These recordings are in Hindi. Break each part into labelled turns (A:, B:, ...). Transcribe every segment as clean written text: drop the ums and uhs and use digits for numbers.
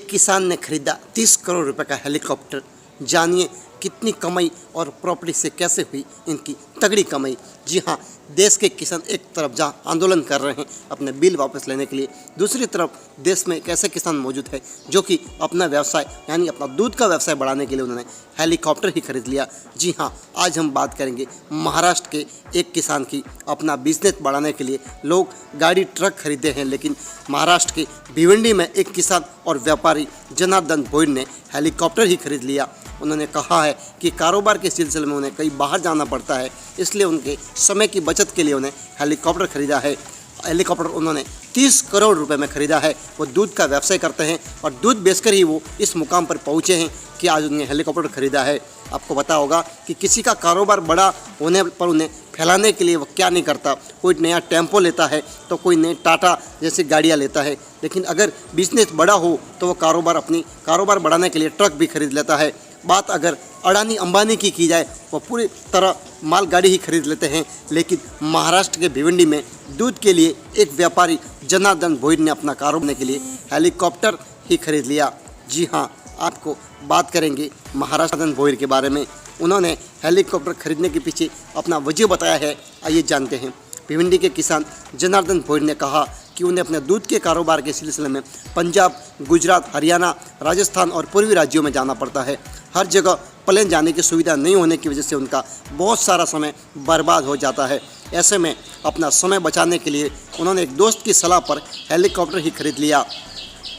A: किसान ने खरीदा 30 करोड़ रुपए का हेलीकॉप्टर। जानिए कितनी कमाई और प्रॉपर्टी से कैसे हुई इनकी तगड़ी कमाई। जी हाँ, देश के किसान एक तरफ जहाँ आंदोलन कर रहे हैं अपने बिल वापस लेने के लिए, दूसरी तरफ देश में एक ऐसे किसान मौजूद है जो कि अपना व्यवसाय यानी अपना दूध का व्यवसाय बढ़ाने के लिए उन्होंने हेलीकॉप्टर ही खरीद लिया। जी हाँ, आज हम बात करेंगे महाराष्ट्र के एक किसान की। अपना बिजनेस बढ़ाने के लिए लोग गाड़ी ट्रक खरीदे हैं, लेकिन महाराष्ट्र के भिवंडी में एक किसान और व्यापारी जनार्दन भोईर ने हेलीकॉप्टर ही खरीद लिया। उन्होंने कहा है कि कारोबार के सिलसिले में उन्हें कहीं बाहर जाना पड़ता है, इसलिए उनके समय की बचत के लिए उन्हें हेलीकॉप्टर खरीदा है। हेलीकॉप्टर उन्होंने 30 करोड़ रुपए में खरीदा है। वो दूध का व्यवसाय करते हैं और दूध बेचकर ही वो इस मुकाम पर पहुंचे हैं कि आज उन्हें हेलीकॉप्टर खरीदा है। आपको पता होगा कि किसी का कारोबार बड़ा होने पर उन्हें फैलाने के लिए वो क्या नहीं करता। कोई नया टेम्पो लेता है तो कोई नई टाटा जैसी गाड़ियाँ लेता है, लेकिन अगर बिजनेस बड़ा हो तो वो कारोबार बढ़ाने के लिए ट्रक भी खरीद लेता है। बात अगर अडानी अंबानी की जाए, वो पूरी तरह मालगाड़ी ही खरीद लेते हैं, लेकिन महाराष्ट्र के भिवंडी में दूध के लिए एक व्यापारी जनार्दन भोईर ने अपना कारोबार के लिए हेलीकॉप्टर ही खरीद लिया। जी हाँ, आपको बात करेंगे महाराष्ट्र भोईर के बारे में। उन्होंने हेलीकॉप्टर खरीदने के पीछे अपना वजह बताया है, आइए जानते हैं। भिवंडी के किसान जनार्दन भोईर ने कहा कि उन्हें अपने दूध के कारोबार के सिलसिले में पंजाब, गुजरात, हरियाणा, राजस्थान और पूर्वी राज्यों में जाना पड़ता है। हर जगह प्लेन जाने की सुविधा नहीं होने की वजह से उनका बहुत सारा समय बर्बाद हो जाता है। ऐसे में अपना समय बचाने के लिए उन्होंने एक दोस्त की सलाह पर हेलीकॉप्टर ही खरीद लिया।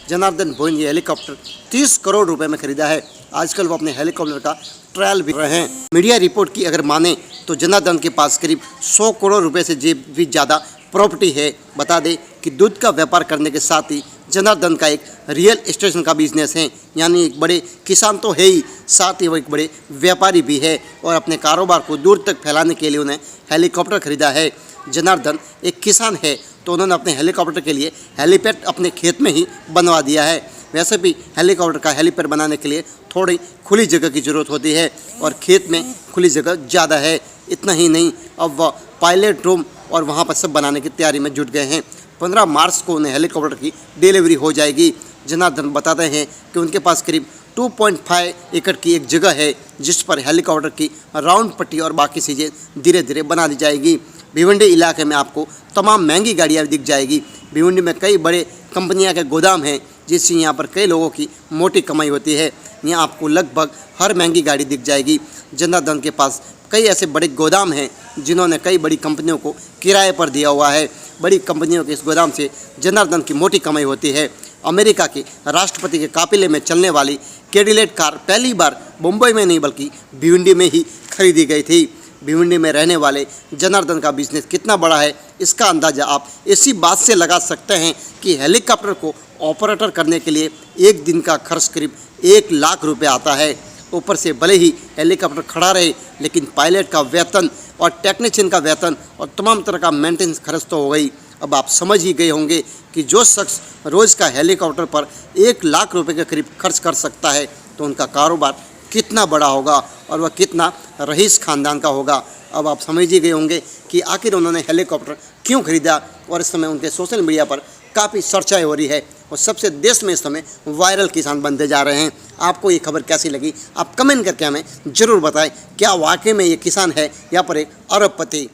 A: जनार्दन भोईर ने हेलीकॉप्टर 30 करोड़ रुपए में खरीदा है। आजकल वो अपने हेलीकॉप्टर का ट्रायल भी कर रहे हैं। मीडिया रिपोर्ट की अगर माने तो जनार्दन के पास करीब 100 करोड़ रुपए से भी ज़्यादा प्रॉपर्टी है। बता दें कि दूध का व्यापार करने के साथ ही जनार्दन का एक रियल एस्टेट का बिजनेस है, यानी एक बड़े किसान तो है ही, साथ ही वो एक बड़े व्यापारी भी है और अपने कारोबार को दूर तक फैलाने के लिए उन्हें हेलीकॉप्टर खरीदा है। जनार्दन एक किसान है तो उन्होंने अपने हेलीकॉप्टर के लिए हेलीपैड अपने खेत में ही बनवा दिया है। वैसे भी हेलीकॉप्टर का हेलीपैड बनाने के लिए थोड़ी खुली जगह की ज़रूरत होती है और खेत में खुली जगह ज़्यादा है। इतना ही नहीं, अब वह पायलट रूम और वहाँ पर सब बनाने की तैयारी में जुट गए हैं। 15 मार्च को उन्हें हेलीकॉप्टर की डिलीवरी हो जाएगी। जनार्दन बताते हैं कि उनके पास करीब 2.5 एकड़ की एक जगह है जिस पर हेलीकॉप्टर की राउंड पट्टी और बाकी चीज़ें धीरे धीरे बना दी जाएगी। भिवंडी इलाके में आपको तमाम महंगी गाड़ियाँ दिख जाएगी। भिवंडी में कई बड़े कंपनियाँ के गोदाम हैं जिससे यहाँ पर कई लोगों की मोटी कमाई होती है। यहाँ आपको लगभग हर महंगी गाड़ी दिख जाएगी। जनार्दन के पास कई ऐसे बड़े गोदाम हैं जिन्होंने कई बड़ी कंपनियों को किराए पर दिया हुआ है। बड़ी कंपनियों के इस गोदाम से जनार्दन की मोटी कमाई होती है। अमेरिका के राष्ट्रपति के काफिले में चलने वाली कैडिलेट कार पहली बार मुंबई में नहीं बल्कि भिवंडी में ही खरीदी गई थी। भिवंडी में रहने वाले जनार्दन का बिजनेस कितना बड़ा है इसका अंदाज़ा आप इसी बात से लगा सकते हैं कि हेलीकॉप्टर को ऑपरेटर करने के लिए एक दिन का खर्च करीब 1 लाख रुपए आता है। ऊपर से भले ही हेलीकॉप्टर खड़ा रहे, लेकिन पायलट का वेतन और टेक्नीशियन का वेतन और तमाम तरह का मेंटेनेंस खर्च तो हो गई। अब आप समझ ही गए होंगे कि जो शख्स रोज़ का हेलीकॉप्टर पर 1 लाख रुपए के करीब खर्च कर सकता है तो उनका कारोबार कितना बड़ा होगा और वह कितना रईस खानदान का होगा। अब आप समझ ही गए होंगे कि आखिर उन्होंने हेलीकॉप्टर क्यों खरीदा और इस समय उनके सोशल मीडिया पर काफ़ी चर्चाएं हो रही है और सबसे देश में इस समय वायरल किसान बनते जा रहे हैं। आपको ये खबर कैसी लगी आप कमेंट करके हमें ज़रूर बताएं। क्या वाकई में ये किसान है या पर एक अरबपति।